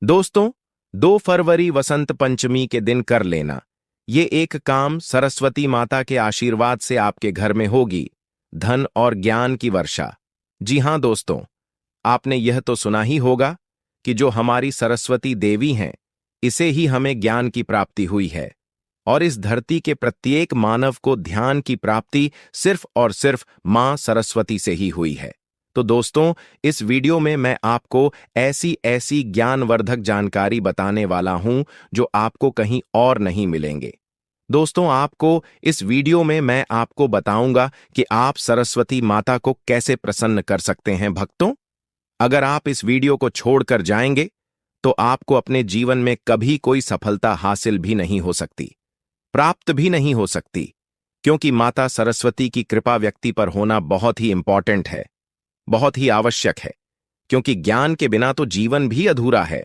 दोस्तों, 2 फरवरी वसंत पंचमी के दिन कर लेना। ये एक काम सरस्वती माता के आशीर्वाद से आपके घर में होगी, धन और ज्ञान की वर्षा। जी हां दोस्तों, आपने यह तो सुना ही होगा कि जो हमारी सरस्वती देवी हैं, इसे ही हमें ज्ञान की प्राप्ति हुई है और इस धरती के प्रत्येक मानव को ध्यान की प्राप्ति सिर्फ और सिर्फ मां सरस्वती से ही हुई है। तो दोस्तों, इस वीडियो में मैं आपको ऐसी ज्ञानवर्धक जानकारी बताने वाला हूं जो आपको कहीं और नहीं मिलेंगे। दोस्तों, इस वीडियो में मैं आपको बताऊंगा कि आप सरस्वती माता को कैसे प्रसन्न कर सकते हैं। भक्तों, अगर आप इस वीडियो को छोड़कर जाएंगे तो आपको अपने जीवन में कभी कोई सफलता हासिल भी नहीं हो सकती, प्राप्त भी नहीं हो सकती, क्योंकि माता सरस्वती की कृपा व्यक्ति पर होना बहुत ही इंपॉर्टेंट है, बहुत ही आवश्यक है, क्योंकि ज्ञान के बिना तो जीवन भी अधूरा है।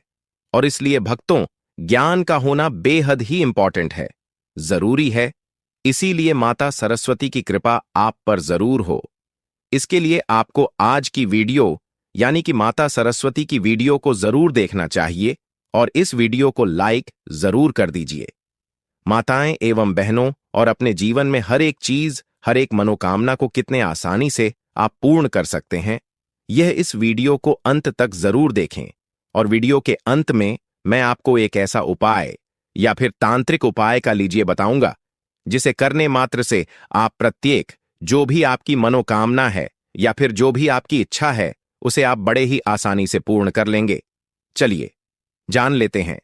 और इसलिए भक्तों, ज्ञान का होना बेहद ही इंपॉर्टेंट है, जरूरी है। इसीलिए माता सरस्वती की कृपा आप पर जरूर हो। इसके लिए आपको आज की वीडियो यानी कि माता सरस्वती की वीडियो को जरूर देखना चाहिए और इस वीडियो को लाइक जरूर कर दीजिए। माताएं एवं बहनों, और अपने जीवन में हर एक चीज, हर एक मनोकामना को कितने आसानी से आप पूर्ण कर सकते हैं, यह इस वीडियो को अंत तक जरूर देखें। और वीडियो के अंत में मैं आपको एक ऐसा उपाय या फिर तांत्रिक उपाय का लीजिए बताऊंगा, जिसे करने मात्र से आप प्रत्येक जो भी आपकी मनोकामना है या फिर जो भी आपकी इच्छा है, उसे आप बड़े ही आसानी से पूर्ण कर लेंगे। चलिए जान लेते हैं।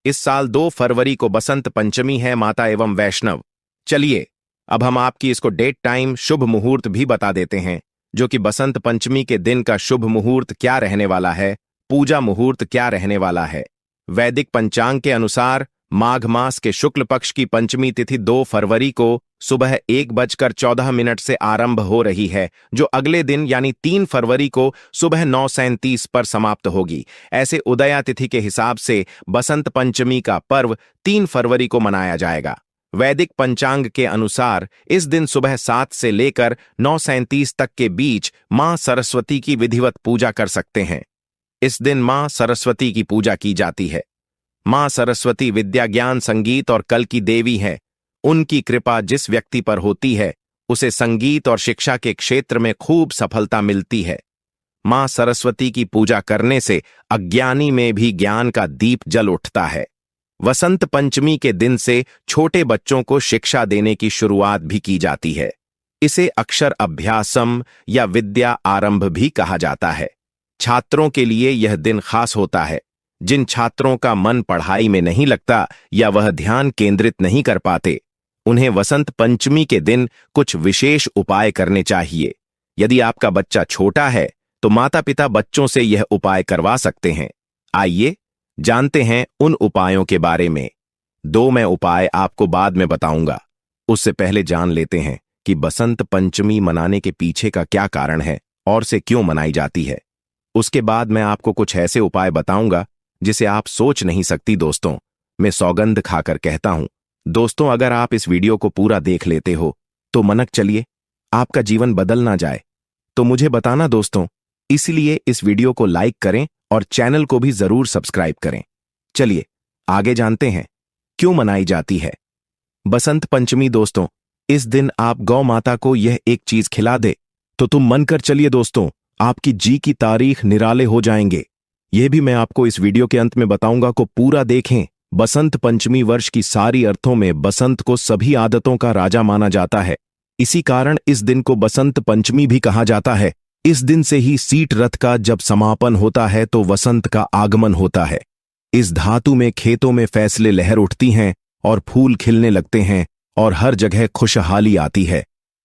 इस साल 2 फरवरी को बसंत पंचमी है माता एवं वैष्णव। चलिए अब हम आपकी इसको डेट, टाइम, शुभ मुहूर्त भी बता देते हैं, जो कि बसंत पंचमी के दिन का शुभ मुहूर्त क्या रहने वाला है, पूजा मुहूर्त क्या रहने वाला है। वैदिक पंचांग के अनुसार माघ मास के शुक्ल पक्ष की पंचमी तिथि 2 फरवरी को सुबह 1:14 से आरंभ हो रही है, जो अगले दिन यानी 3 फरवरी को सुबह 9:37 पर समाप्त होगी। ऐसे उदया तिथि के हिसाब से बसंत पंचमी का पर्व 3 फरवरी को मनाया जाएगा। वैदिक पंचांग के अनुसार इस दिन सुबह 7 से लेकर 9:37 तक के बीच मां सरस्वती की विधिवत पूजा कर सकते हैं। इस दिन मां सरस्वती की पूजा की जाती है। मां सरस्वती विद्या, ज्ञान, संगीत और कल की देवी है। उनकी कृपा जिस व्यक्ति पर होती है, उसे संगीत और शिक्षा के क्षेत्र में खूब सफलता मिलती है। मां सरस्वती की पूजा करने से अज्ञानी में भी ज्ञान का दीप जल उठता है। वसंत पंचमी के दिन से छोटे बच्चों को शिक्षा देने की शुरुआत भी की जाती है। इसे अक्षर अभ्यासम या विद्या आरंभ भी कहा जाता है। छात्रों के लिए यह दिन खास होता है। जिन छात्रों का मन पढ़ाई में नहीं लगता या वह ध्यान केंद्रित नहीं कर पाते, उन्हें वसंत पंचमी के दिन कुछ विशेष उपाय करने चाहिए। यदि आपका बच्चा छोटा है तो माता पिता बच्चों से यह उपाय करवा सकते हैं। आइए जानते हैं उन उपायों के बारे में। 2 मैं उपाय आपको बाद में बताऊंगा। उससे पहले जान लेते हैं कि बसंत पंचमी मनाने के पीछे का क्या कारण है और से क्यों मनाई जाती है। उसके बाद मैं आपको कुछ ऐसे उपाय बताऊंगा जिसे आप सोच नहीं सकती। दोस्तों, मैं सौगंध खाकर कहता हूं, दोस्तों, अगर आप इस वीडियो को पूरा देख लेते हो तो मनक चलिए आपका जीवन बदल ना जाए तो मुझे बताना दोस्तों। इसलिए इस वीडियो को लाइक करें और चैनल को भी जरूर सब्सक्राइब करें। चलिए आगे जानते हैं क्यों मनाई जाती है बसंत पंचमी। दोस्तों, इस दिन आप गौ माता को यह एक चीज खिला दे तो तुम मन कर चलिए दोस्तों, आपकी जी की तारीख निराले हो जाएंगे। यह भी मैं आपको इस वीडियो के अंत में बताऊंगा, को पूरा देखें। बसंत पंचमी वर्ष की सारी अर्थों में बसंत को सभी आदतों का राजा माना जाता है। इसी कारण इस दिन को बसंत पंचमी भी कहा जाता है। इस दिन से ही सीट रथ का जब समापन होता है तो वसंत का आगमन होता है। इस धातु में खेतों में फैसले लहर उठती हैं और फूल खिलने लगते हैं और हर जगह खुशहाली आती है।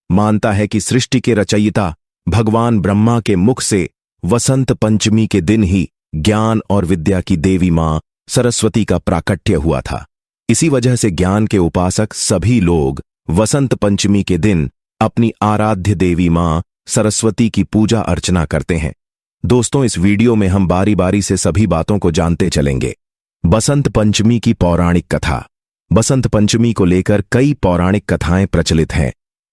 मानता है कि सृष्टि के रचयिता भगवान ब्रह्मा के मुख से वसंत पंचमी के दिन ही ज्ञान और विद्या की देवी मां सरस्वती का प्राकट्य हुआ था। इसी वजह से ज्ञान के उपासक सभी लोग वसंत पंचमी के दिन अपनी आराध्य देवी मां सरस्वती की पूजा अर्चना करते हैं। दोस्तों, इस वीडियो में हम बारी बारी से सभी बातों को जानते चलेंगे। बसंत पंचमी की पौराणिक कथा। बसंत पंचमी को लेकर कई पौराणिक कथाएं प्रचलित हैं।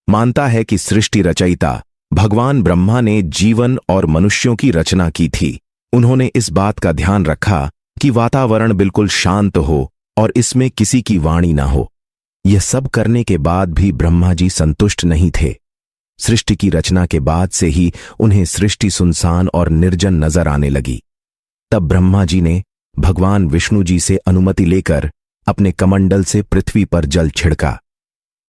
मानता है कि सृष्टि रचयिता भगवान ब्रह्मा ने जीवन और मनुष्यों की रचना की थी। उन्होंने इस बात का ध्यान रखा कि वातावरण बिल्कुल शांत हो और इसमें किसी की वाणी ना हो। यह सब करने के बाद भी ब्रह्मा जी संतुष्ट नहीं थे। सृष्टि की रचना के बाद से ही उन्हें सृष्टि सुनसान और निर्जन नजर आने लगी। तब ब्रह्मा जी ने भगवान विष्णु जी से अनुमति लेकर अपने कमंडल से पृथ्वी पर जल छिड़का।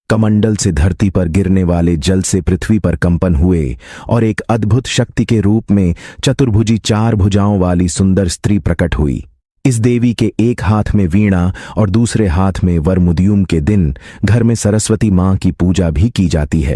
कमंडल से धरती पर गिरने वाले जल से पृथ्वी पर कंपन हुए और एक अद्भुत शक्ति के रूप में चतुर्भुजी 4 भुजाओं वाली सुंदर स्त्री प्रकट हुई। इस देवी के एक हाथ में वीणा और दूसरे हाथ में वरमुदियुम के दिन घर में सरस्वती मां की पूजा भी की जाती है।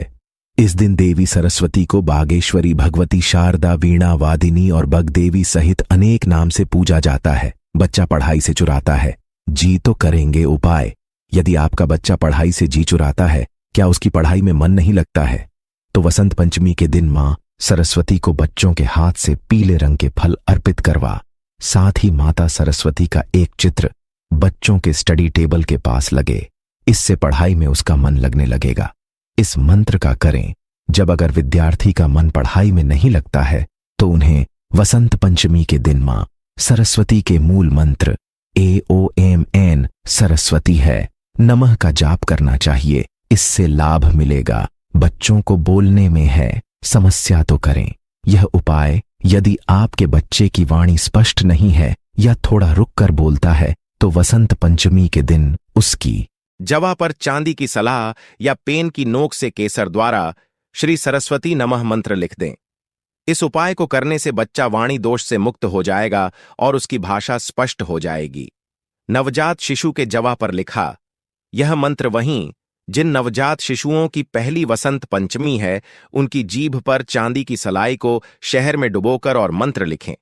इस दिन देवी सरस्वती को बागेश्वरी, भगवती, शारदा, वीणा वादिनी और बगदेवी सहित अनेक नाम से पूजा जाता है। बच्चा पढ़ाई से चुराता है, जी तो करेंगे उपाय। यदि आपका बच्चा पढ़ाई से जी चुराता है, क्या उसकी पढ़ाई में मन नहीं लगता है, तो वसंत पंचमी के दिन मां सरस्वती को बच्चों के हाथ से पीले रंग के फल अर्पित करवा, साथ ही माता सरस्वती का एक चित्र बच्चों के स्टडी टेबल के पास लगे। इससे पढ़ाई में उसका मन लगने लगेगा। इस मंत्र का करें। जब अगर विद्यार्थी का मन पढ़ाई में नहीं लगता है तो उन्हें वसंत पंचमी के दिन मां सरस्वती के मूल मंत्र AOMN सरस्वती है नमः का जाप करना चाहिए। इससे लाभ मिलेगा। बच्चों को बोलने में है समस्या तो करें यह उपाय। यदि आपके बच्चे की वाणी स्पष्ट नहीं है या थोड़ा रुक कर बोलता है तो वसंत पंचमी के दिन उसकी जवा पर चांदी की सलाह या पेन की नोक से केसर द्वारा श्री सरस्वती नमः मंत्र लिख दें। इस उपाय को करने से बच्चा वाणी दोष से मुक्त हो जाएगा और उसकी भाषा स्पष्ट हो जाएगी। नवजात शिशु के जवा पर लिखा यह मंत्र वहीं जिन नवजात शिशुओं की पहली वसंत पंचमी है उनकी जीभ पर चांदी की सलाई को शहर में डुबोकर और मंत्र लिखें।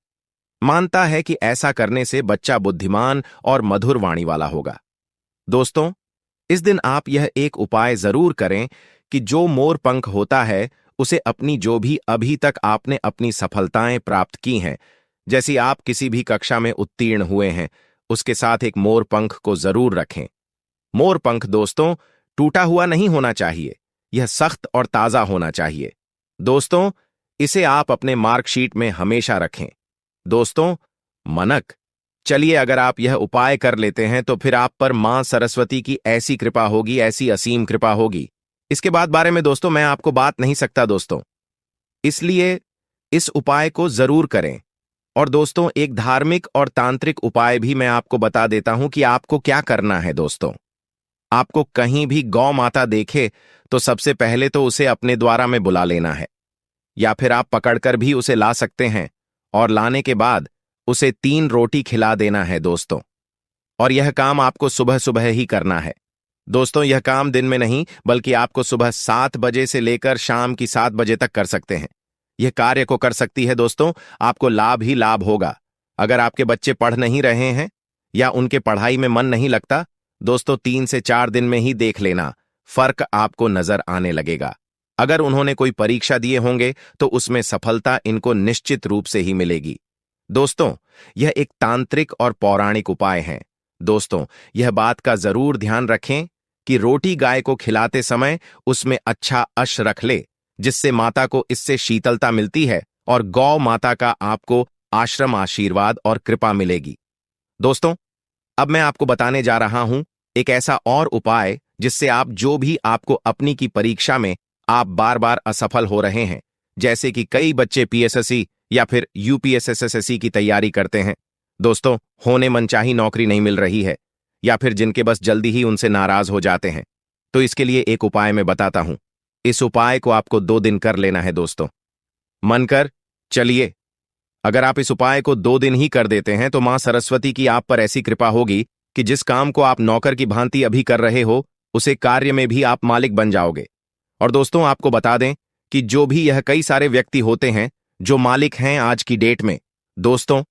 मानता है कि ऐसा करने से बच्चा बुद्धिमान और मधुर वाणी वाला होगा। दोस्तों, इस दिन आप यह एक उपाय जरूर करें कि जो मोर पंख होता है उसे अपनी जो भी अभी तक आपने अपनी सफलताएं प्राप्त की हैं, जैसी आप किसी भी कक्षा में उत्तीर्ण हुए हैं, उसके साथ एक मोर पंख को जरूर रखें। मोर पंख दोस्तों टूटा हुआ नहीं होना चाहिए, यह सख्त और ताजा होना चाहिए। दोस्तों, इसे आप अपने मार्कशीट में हमेशा रखें। दोस्तों, मनक, चलिए अगर आप यह उपाय कर लेते हैं तो फिर आप पर मां सरस्वती की ऐसी कृपा होगी, ऐसी असीम कृपा होगी। इसके बाद बारे में दोस्तों मैं आपको बात नहीं सकता दोस्तों, इसलिए इस उपाय को जरूर करें। और दोस्तों एक धार्मिक और तांत्रिक उपाय भी मैं आपको बता देता हूं कि आपको क्या करना है। दोस्तों, आपको कहीं भी गौ माता देखे तो सबसे पहले तो उसे अपने द्वारा में बुला लेना है, या फिर आप पकड़कर भी उसे ला सकते हैं और लाने के बाद उसे 3 रोटी खिला देना है दोस्तों। और यह काम आपको सुबह सुबह ही करना है दोस्तों। यह काम दिन में नहीं बल्कि आपको सुबह 7 बजे से लेकर शाम की 7 बजे तक कर सकते हैं। यह कार्य को कर सकती है दोस्तों, आपको लाभ ही लाभ होगा। अगर आपके बच्चे पढ़ नहीं रहे हैं या उनके पढ़ाई में मन नहीं लगता दोस्तों, 3 से 4 दिन में ही देख लेना, फर्क आपको नजर आने लगेगा। अगर उन्होंने कोई परीक्षा दिए होंगे तो उसमें सफलता इनको निश्चित रूप से ही मिलेगी। दोस्तों, यह एक तांत्रिक और पौराणिक उपाय है। दोस्तों, यह बात का जरूर ध्यान रखें कि रोटी गाय को खिलाते समय उसमें अच्छा अश रख ले, जिससे माता को इससे शीतलता मिलती है और गौ माता का आपको आश्रम आशीर्वाद और कृपा मिलेगी। दोस्तों, अब मैं आपको बताने जा रहा हूं एक ऐसा और उपाय जिससे आप जो भी आपको अपनी की परीक्षा में आप बार बार असफल हो रहे हैं, जैसे कि कई बच्चे PSSC या फिर UPSSSC की तैयारी करते हैं दोस्तों, होने मनचाही नौकरी नहीं मिल रही है, या फिर जिनके बस जल्दी ही उनसे नाराज हो जाते हैं। तो इसके लिए एक उपाय मैं बताता हूं। इस उपाय को आपको 2 दिन कर लेना है दोस्तों। मन कर चलिए, अगर आप इस उपाय को 2 दिन ही कर देते हैं तो मां सरस्वती की आप पर ऐसी कृपा होगी कि जिस काम को आप नौकर की भांति अभी कर रहे हो उसे कार्य में भी आप मालिक बन जाओगे। और दोस्तों आपको बता दें कि जो भी यह कई सारे व्यक्ति होते हैं जो मालिक हैं आज की डेट में दोस्तों,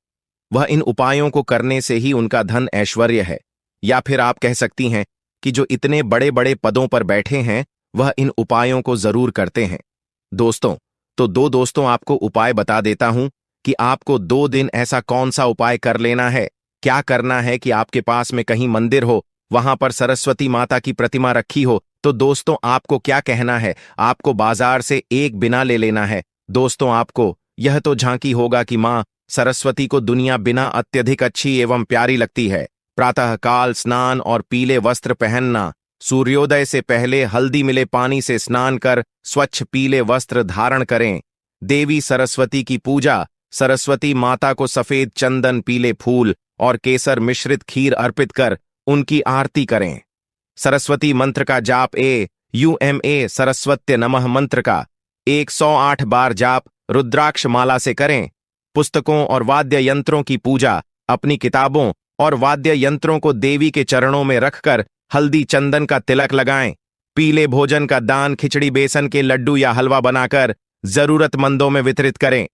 वह इन उपायों को करने से ही उनका धन ऐश्वर्य है, या फिर आप कह सकती हैं कि जो इतने बड़े बड़े पदों पर बैठे हैं वह इन उपायों को जरूर करते हैं। दोस्तों, तो दोस्तों आपको उपाय बता देता हूं कि आपको 2 दिन ऐसा कौन सा उपाय कर लेना है। क्या करना है कि आपके पास में कहीं मंदिर हो, वहां पर सरस्वती माता की प्रतिमा रखी हो, तो दोस्तों आपको क्या कहना है, आपको बाजार से एक बिना ले लेना है। दोस्तों, आपको यह तो झांकी होगा कि मां सरस्वती को दुनिया बिना अत्यधिक अच्छी एवं प्यारी लगती है। प्रातःकाल स्नान और पीले वस्त्र पहनना, सूर्योदय से पहले हल्दी मिले पानी से स्नान कर स्वच्छ पीले वस्त्र धारण करें। देवी सरस्वती की पूजा, सरस्वती माता को सफेद चंदन, पीले फूल और केसर मिश्रित खीर अर्पित कर उनकी आरती करें। सरस्वती मंत्र का जाप UMA सरस्वत्य नमः मंत्र का 108 बार जाप रुद्राक्ष माला से करें। पुस्तकों और वाद्य यंत्रों की पूजा, अपनी किताबों और वाद्य यंत्रों को देवी के चरणों में रखकर हल्दी चंदन का तिलक लगाएं। पीले भोजन का दान, खिचड़ी, बेसन के लड्डू या हलवा बनाकर जरूरतमंदों में वितरित करें।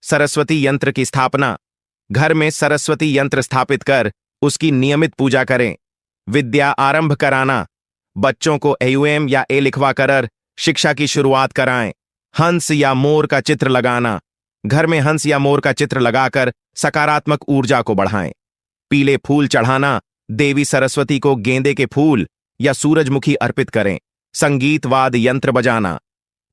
सरस्वती यंत्र की स्थापना, घर में सरस्वती यंत्र स्थापित कर उसकी नियमित पूजा करें। विद्या आरंभ कराना, बच्चों को AUM या A लिखवा कर शिक्षा की शुरुआत कराएं। हंस या मोर का चित्र लगाना, घर में हंस या मोर का चित्र लगाकर सकारात्मक ऊर्जा को बढ़ाएं। पीले फूल चढ़ाना, देवी सरस्वती को गेंदे के फूल या सूरजमुखी अर्पित करें। संगीत वाद्य यंत्र बजाना,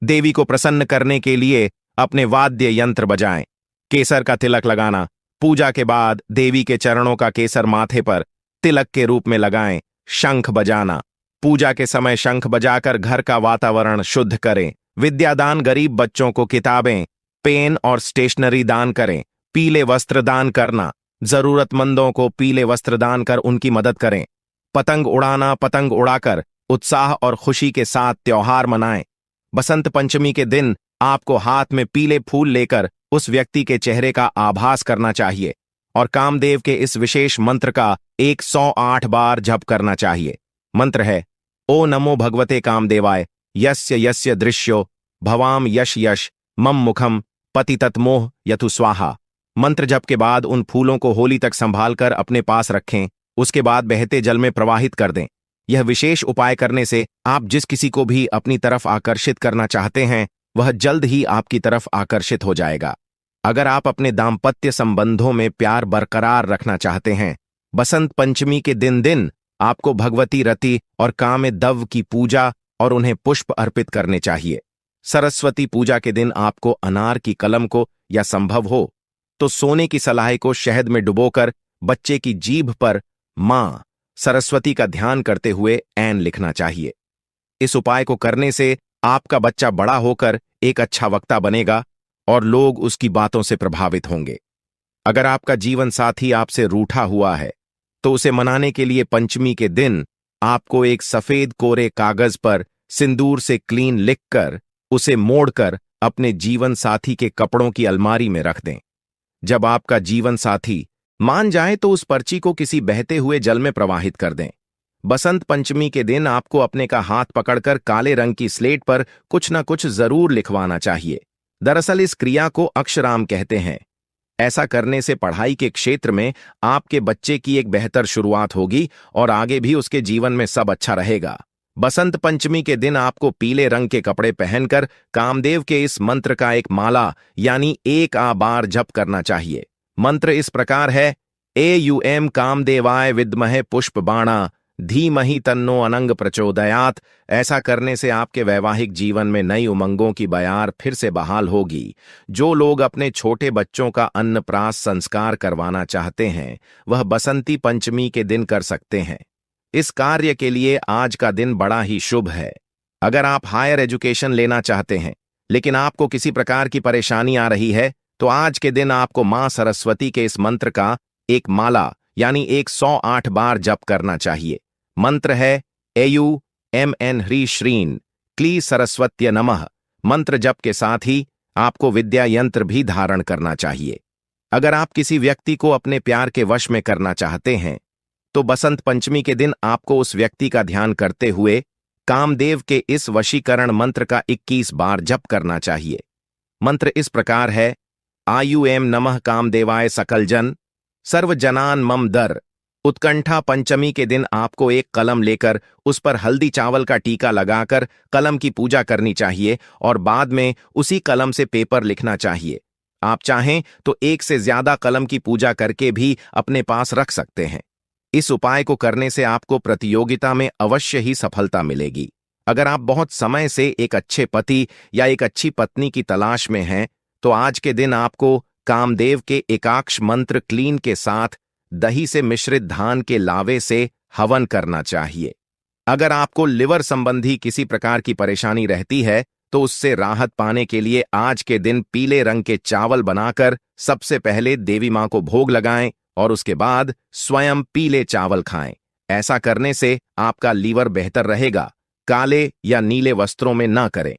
देवी को प्रसन्न करने के लिए अपने वाद्य यंत्र बजाएं। केसर का तिलक लगाना, पूजा के बाद देवी के चरणों का केसर माथे पर तिलक के रूप में लगाएं। शंख बजाना, पूजा के समय शंख बजाकर घर का वातावरण शुद्ध करें। विद्यादान, गरीब बच्चों को किताबें, पेन और स्टेशनरी दान करें। पीले वस्त्र दान करना, जरूरतमंदों को पीले वस्त्र दान कर उनकी मदद करें। पतंग उड़ाना, पतंग उड़ाकर उत्साह और खुशी के साथ त्योहार मनाएं। बसंत पंचमी के दिन आपको हाथ में पीले फूल लेकर उस व्यक्ति के चेहरे का आभास करना चाहिए और कामदेव के इस विशेष मंत्र का 108 बार जप करना चाहिए। मंत्र है ओ नमो भगवते कामदेवाय, यस्य यस्य दृश्यो भवाम यश यश मम मुखम पतितत्मोह यथु स्वाहा। मंत्र जप के बाद उन फूलों को होली तक संभाल कर अपने पास रखें, उसके बाद बहते जल में प्रवाहित कर दें। यह विशेष उपाय करने से आप जिस किसी को भी अपनी तरफ आकर्षित करना चाहते हैं वह जल्द ही आपकी तरफ आकर्षित हो जाएगा। अगर आप अपने दाम्पत्य संबंधों में प्यार बरकरार रखना चाहते हैं, बसंत पंचमी के दिन आपको भगवती रति और कामदेव की पूजा और उन्हें पुष्प अर्पित करने चाहिए। सरस्वती पूजा के दिन आपको अनार की कलम को या संभव हो तो सोने की सलाह को शहद में डुबोकर बच्चे की जीभ पर मां सरस्वती का ध्यान करते हुए ऐन लिखना चाहिए। इस उपाय को करने से आपका बच्चा बड़ा होकर एक अच्छा वक्ता बनेगा और लोग उसकी बातों से प्रभावित होंगे। अगर आपका जीवन साथी आपसे रूठा हुआ है तो उसे मनाने के लिए पंचमी के दिन आपको एक सफेद कोरे कागज पर सिंदूर से क्लीन लिखकर उसे मोड़कर अपने जीवन साथी के कपड़ों की अलमारी में रख दें। जब आपका जीवन साथी मान जाए तो उस पर्ची को किसी बहते हुए जल में प्रवाहित कर दें। बसंत पंचमी के दिन आपको अपने का हाथ पकड़कर काले रंग की स्लेट पर कुछ न कुछ जरूर लिखवाना चाहिए। दरअसल इस क्रिया को अक्षराम कहते हैं। ऐसा करने से पढ़ाई के क्षेत्र में आपके बच्चे की एक बेहतर शुरुआत होगी और आगे भी उसके जीवन में सब अच्छा रहेगा। बसंत पंचमी के दिन आपको पीले रंग के कपड़े पहनकर कामदेव के इस मंत्र का एक माला यानी 1 बार जप करना चाहिए। मंत्र इस प्रकार है AUM कामदेवाय विद्महे पुष्प बाणा धीमहि तन्नो अनंग प्रचोदयात। ऐसा करने से आपके वैवाहिक जीवन में नई उमंगों की बयार फिर से बहाल होगी। जो लोग अपने छोटे बच्चों का अन्नप्राश संस्कार करवाना चाहते हैं वह बसंती पंचमी के दिन कर सकते हैं। इस कार्य के लिए आज का दिन बड़ा ही शुभ है। अगर आप हायर एजुकेशन लेना चाहते हैं लेकिन आपको किसी प्रकार की परेशानी आ रही है तो आज के दिन आपको मां सरस्वती के इस मंत्र का एक माला यानी 108 बार जप करना चाहिए। मंत्र है AUMN ह्री श्रीन क्ली सरस्वत्य नमः। मंत्र जप के साथ ही आपको विद्या यंत्र भी धारण करना चाहिए। अगर आप किसी व्यक्ति को अपने प्यार के वश में करना चाहते हैं तो बसंत पंचमी के दिन आपको उस व्यक्ति का ध्यान करते हुए कामदेव के इस वशीकरण मंत्र का 21 बार जप करना चाहिए। मंत्र इस प्रकार है AUM नमः कामदेवाय सकलजन सर्वजनान मम दर। उत्कंठा पंचमी के दिन आपको एक कलम लेकर उस पर हल्दी चावल का टीका लगाकर कलम की पूजा करनी चाहिए और बाद में उसी कलम से पेपर लिखना चाहिए। आप चाहें तो एक से ज्यादा कलम की पूजा करके भी अपने पास रख सकते हैं। इस उपाय को करने से आपको प्रतियोगिता में अवश्य ही सफलता मिलेगी। अगर आप बहुत समय से एक अच्छे पति या एक अच्छी पत्नी की तलाश में हैं तो आज के दिन आपको कामदेव के एकाक्ष मंत्र क्लीन के साथ दही से मिश्रित धान के लावे से हवन करना चाहिए। अगर आपको लिवर संबंधी किसी प्रकार की परेशानी रहती है तो उससे राहत पाने के लिए आज के दिन पीले रंग के चावल बनाकर सबसे पहले देवी मां को भोग लगाएं और उसके बाद स्वयं पीले चावल खाएं। ऐसा करने से आपका लीवर बेहतर रहेगा। काले या नीले वस्त्रों में ना करें।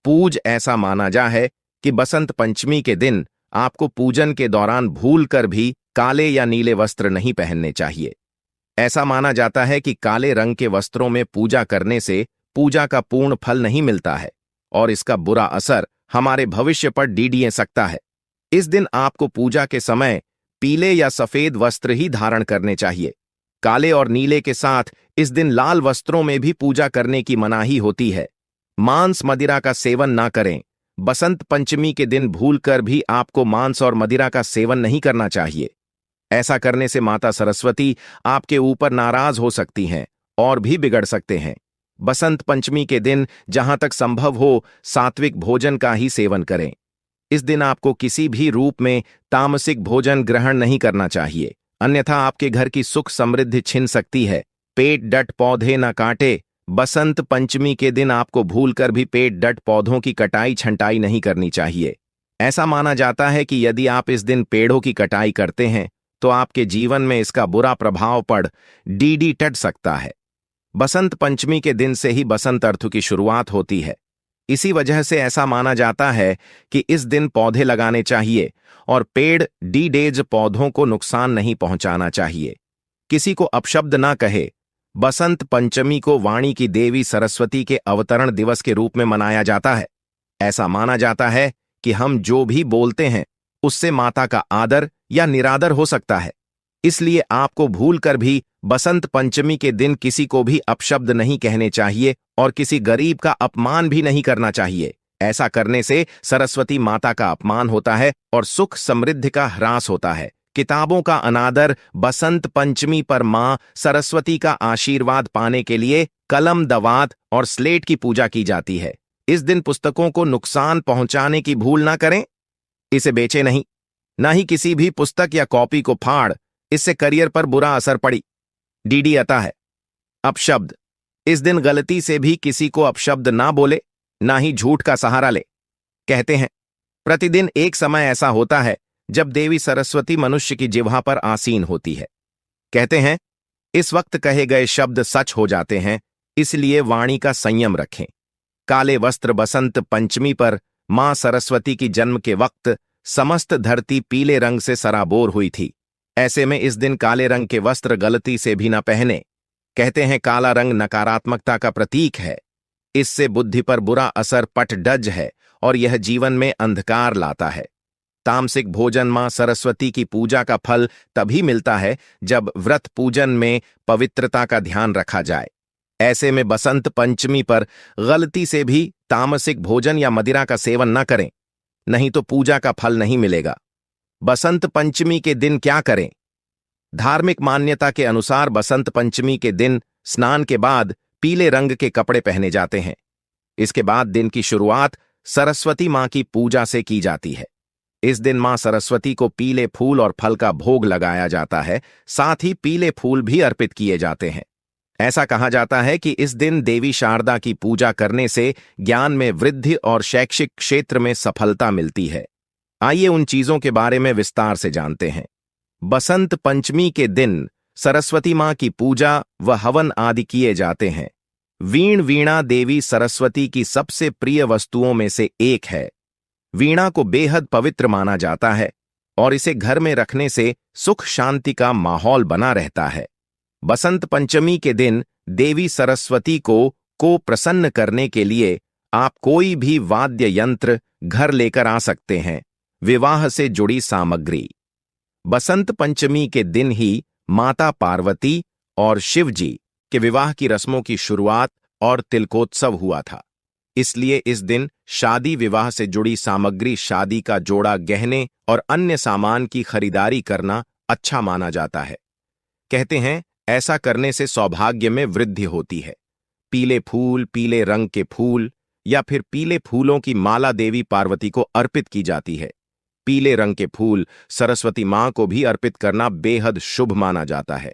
पूज ऐसा माना जा है कि बसंत पंचमी के दिन आपको पूजन के दौरान भूलकर भी काले या नीले वस्त्र नहीं पहनने चाहिए। ऐसा माना जाता है कि काले रंग के वस्त्रों में पूजा करने से पूजा का पूर्ण फल नहीं मिलता है और इसका बुरा असर हमारे भविष्य पर डीडीए सकता है। इस दिन आपको पूजा के समय पीले या सफेद वस्त्र ही धारण करने चाहिए। काले और नीले के साथ इस दिन लाल वस्त्रों में भी पूजा करने की मनाही होती है। मांस मदिरा का सेवन ना करें। बसंत पंचमी के दिन भूलकर भी आपको मांस और मदिरा का सेवन नहीं करना चाहिए। ऐसा करने से माता सरस्वती आपके ऊपर नाराज हो सकती हैं और भी बिगड़ सकते हैं। बसंत पंचमी के दिन जहां तक संभव हो सात्विक भोजन का ही सेवन करें। इस दिन आपको किसी भी रूप में तामसिक भोजन ग्रहण नहीं करना चाहिए, अन्यथा आपके घर की सुख समृद्धि छिन सकती है। पेट डट पौधे न काटे। बसंत पंचमी के दिन आपको भूलकर भी पेट डट पौधों की कटाई छंटाई नहीं करनी चाहिए। ऐसा माना जाता है कि यदि आप इस दिन पेड़ों की कटाई करते हैं तो आपके जीवन में इसका बुरा प्रभाव पड़ डीडी टट सकता है। बसंत पंचमी के दिन से ही बसंत ऋतु की शुरुआत होती है। इसी वजह से ऐसा माना जाता है कि इस दिन पौधे लगाने चाहिए और पेड़ डी डेज पौधों को नुकसान नहीं पहुंचाना चाहिए। किसी को अपशब्द ना कहे। बसंत पंचमी को वाणी की देवी सरस्वती के अवतरण दिवस के रूप में मनाया जाता है। ऐसा माना जाता है कि हम जो भी बोलते हैं उससे माता का आदर या निरादर हो सकता है। इसलिए आपको भूलकर भी बसंत पंचमी के दिन किसी को भी अपशब्द नहीं कहने चाहिए और किसी गरीब का अपमान भी नहीं करना चाहिए। ऐसा करने से सरस्वती माता का अपमान होता है और सुख समृद्धि का ह्रास होता है। किताबों का अनादर। बसंत पंचमी पर मां सरस्वती का आशीर्वाद पाने के लिए कलम, दवात और स्लेट की पूजा की जाती है। इस दिन पुस्तकों को नुकसान पहुंचाने की भूल ना करें। इसे बेचे नहीं, ना ही किसी भी पुस्तक या कॉपी को फाड़। इससे करियर पर बुरा असर पड़ी। डीडी आता है। अपशब्द। इस दिन गलती से भी किसी को अपशब्द ना बोले, ना ही झूठ का सहारा ले। कहते हैं प्रतिदिन एक समय ऐसा होता है जब देवी सरस्वती मनुष्य की जिह्वा पर आसीन होती है। कहते हैं इस वक्त कहे गए शब्द सच हो जाते हैं, इसलिए वाणी का संयम रखें। काले वस्त्र। बसंत पंचमी पर मां सरस्वती की जन्म के वक्त समस्त धरती पीले रंग से सराबोर हुई थी। ऐसे में इस दिन काले रंग के वस्त्र गलती से भी न पहने। कहते हैं काला रंग नकारात्मकता का प्रतीक है। इससे बुद्धि पर बुरा असर पट डज है और यह जीवन में अंधकार लाता है। तामसिक भोजन। मां सरस्वती की पूजा का फल तभी मिलता है जब व्रत पूजन में पवित्रता का ध्यान रखा जाए। ऐसे में बसंत पंचमी पर गलती से भी तामसिक भोजन या मदिरा का सेवन न करें, नहीं तो पूजा का फल नहीं मिलेगा। बसंत पंचमी के दिन क्या करें? धार्मिक मान्यता के अनुसार बसंत पंचमी के दिन स्नान के बाद पीले रंग के कपड़े पहने जाते हैं। इसके बाद दिन की शुरुआत सरस्वती मां की पूजा से की जाती है। इस दिन मां सरस्वती को पीले फूल और फल का भोग लगाया जाता है, साथ ही पीले फूल भी अर्पित किए जाते हैं। ऐसा कहा जाता है कि इस दिन देवी शारदा की पूजा करने से ज्ञान में वृद्धि और शैक्षिक क्षेत्र में सफलता मिलती है। आइए उन चीजों के बारे में विस्तार से जानते हैं। बसंत पंचमी के दिन सरस्वती मां की पूजा व हवन आदि किए जाते हैं। वीणा देवी सरस्वती की सबसे प्रिय वस्तुओं में से एक है। वीणा को बेहद पवित्र माना जाता है और इसे घर में रखने से सुख शांति का माहौल बना रहता है। बसंत पंचमी के दिन देवी सरस्वती को प्रसन्न करने के लिए आप कोई भी वाद्य यंत्र घर लेकर आ सकते हैं। विवाह से जुड़ी सामग्री। बसंत पंचमी के दिन ही माता पार्वती और शिव जी के विवाह की रस्मों की शुरुआत और तिलकोत्सव हुआ था। इसलिए इस दिन शादी विवाह से जुड़ी सामग्री, शादी का जोड़ा, गहने और अन्य सामान की खरीदारी करना अच्छा माना जाता है। कहते हैं ऐसा करने से सौभाग्य में वृद्धि होती है। पीले फूल, पीले रंग के फूल या फिर पीले फूलों की माला देवी पार्वती को अर्पित की जाती है। पीले रंग के फूल सरस्वती मां को भी अर्पित करना बेहद शुभ माना जाता है।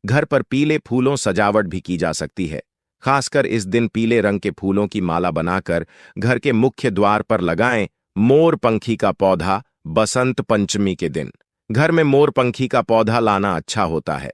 घर पर पीले फूलों सजावट भी की जा सकती है। खासकर इस दिन पीले रंग के फूलों की माला बनाकर घर के मुख्य द्वार पर लगाएं। मोर पंखी का पौधा बसंत पंचमी के दिन घर में मोर पंखी का पौधा लाना अच्छा होता है।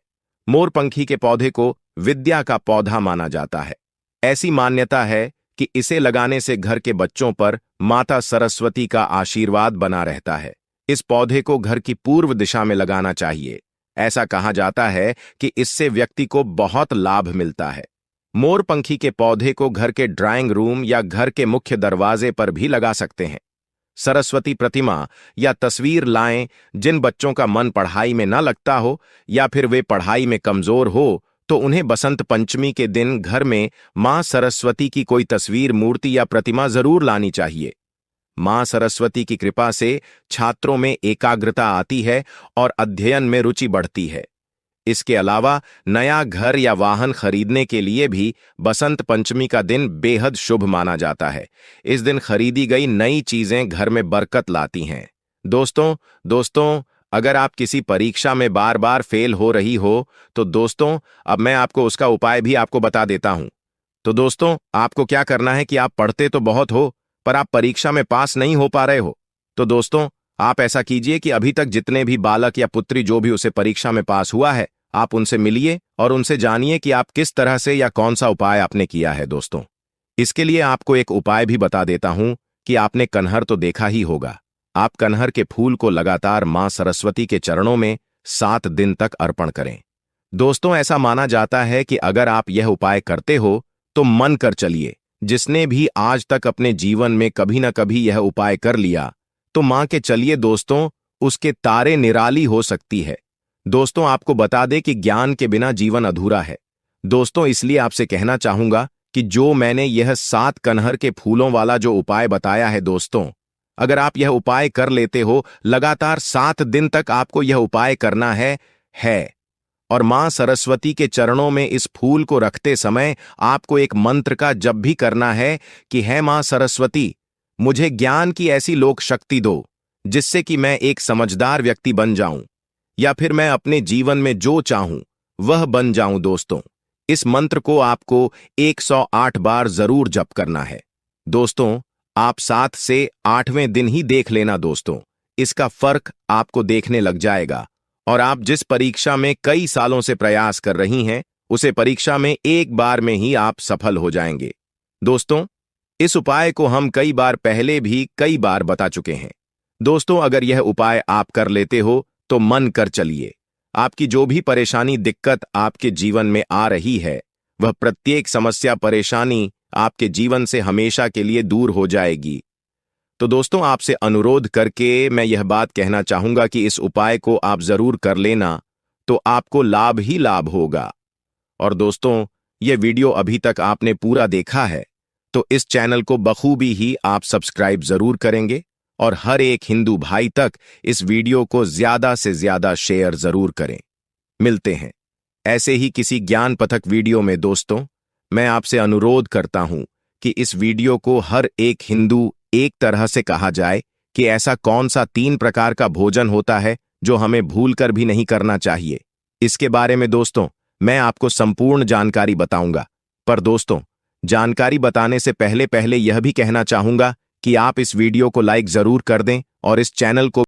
मोर पंखी के पौधे को विद्या का पौधा माना जाता है। ऐसी मान्यता है कि इसे लगाने से घर के बच्चों पर माता सरस्वती का आशीर्वाद बना रहता है। इस पौधे को घर की पूर्व दिशा में लगाना चाहिए। ऐसा कहा जाता है कि इससे व्यक्ति को बहुत लाभ मिलता है। मोर पंखी के पौधे को घर के ड्राइंग रूम या घर के मुख्य दरवाजे पर भी लगा सकते हैं। सरस्वती प्रतिमा या तस्वीर लाएं। जिन बच्चों का मन पढ़ाई में न लगता हो या फिर वे पढ़ाई में कमजोर हो, तो उन्हें बसंत पंचमी के दिन घर में मां सरस्वती की कोई तस्वीर, मूर्ति या प्रतिमा जरूर लानी चाहिए। मां सरस्वती की कृपा से छात्रों में एकाग्रता आती है और अध्ययन में रुचि बढ़ती है। इसके अलावा नया घर या वाहन खरीदने के लिए भी बसंत पंचमी का दिन बेहद शुभ माना जाता है। इस दिन खरीदी गई नई चीजें घर में बरकत लाती हैं। दोस्तों, अगर आप किसी परीक्षा में बार बार फेल हो रही हो, तो दोस्तों अब मैं आपको उसका उपाय भी आपको बता देता हूं। तो दोस्तों, आपको क्या करना है कि आप पढ़ते तो बहुत हो, पर आप परीक्षा में पास नहीं हो पा रहे हो। तो दोस्तों, आप ऐसा कीजिए कि अभी तक जितने भी बालक या पुत्री जो भी उसे परीक्षा में पास हुआ है, आप उनसे मिलिए और उनसे जानिए कि आप किस तरह से या कौन सा उपाय आपने किया है। दोस्तों, इसके लिए आपको एक उपाय भी बता देता हूं कि आपने कनहर तो देखा ही होगा। आप कनहर के फूल को लगातार मां सरस्वती के चरणों में 7 दिन तक अर्पण करें। दोस्तों, ऐसा माना जाता है कि अगर आप यह उपाय करते हो तो मन कर चलिए, जिसने भी आज तक अपने जीवन में कभी न कभी यह उपाय कर लिया, तो मां के चलिए दोस्तों, उसके तारे निराली हो सकती है। दोस्तों, आपको बता दें कि ज्ञान के बिना जीवन अधूरा है। दोस्तों, इसलिए आपसे कहना चाहूंगा कि जो मैंने यह 7 कनहर के फूलों वाला जो उपाय बताया है दोस्तों, अगर आप यह उपाय कर लेते हो, लगातार 7 दिन तक आपको यह उपाय करना है और मां सरस्वती के चरणों में इस फूल को रखते समय आपको एक मंत्र का जप भी करना है कि है मां सरस्वती, मुझे ज्ञान की ऐसी लोक शक्ति दो जिससे कि मैं एक समझदार व्यक्ति बन जाऊं, या फिर मैं अपने जीवन में जो चाहूं वह बन जाऊं। दोस्तों, इस मंत्र को आपको 108 बार जरूर जप करना है। दोस्तों, आप 7 से 8वें दिन ही देख लेना दोस्तों, इसका फर्क आपको देखने लग जाएगा और आप जिस परीक्षा में कई सालों से प्रयास कर रही हैं, उसे परीक्षा में एक बार में ही आप सफल हो जाएंगे। दोस्तों, इस उपाय को हम कई बार पहले भी कई बार बता चुके हैं। दोस्तों, अगर यह उपाय आप कर लेते हो तो मन कर चलिए, आपकी जो भी परेशानी दिक्कत आपके जीवन में आ रही है, वह प्रत्येक समस्या परेशानी आपके जीवन से हमेशा के लिए दूर हो जाएगी। तो दोस्तों, आपसे अनुरोध करके मैं यह बात कहना चाहूंगा कि इस उपाय को आप जरूर कर लेना, तो आपको लाभ ही लाभ होगा। और दोस्तों, यह वीडियो अभी तक आपने पूरा देखा है, तो इस चैनल को बखूबी ही आप सब्सक्राइब जरूर करेंगे और हर एक हिंदू भाई तक इस वीडियो को ज्यादा से ज्यादा शेयर जरूर करें। मिलते हैं ऐसे ही किसी ज्ञान पथक वीडियो में। दोस्तों, मैं आपसे अनुरोध करता हूं कि इस वीडियो को हर एक हिंदू एक तरह से कहा जाए कि ऐसा कौन सा 3 प्रकार का भोजन होता है जो हमें भूलकर भी नहीं करना चाहिए। इसके बारे में दोस्तों मैं आपको संपूर्ण जानकारी बताऊंगा, पर दोस्तों जानकारी बताने से पहले यह भी कहना चाहूंगा कि आप इस वीडियो को लाइक जरूर कर दें और इस चैनल को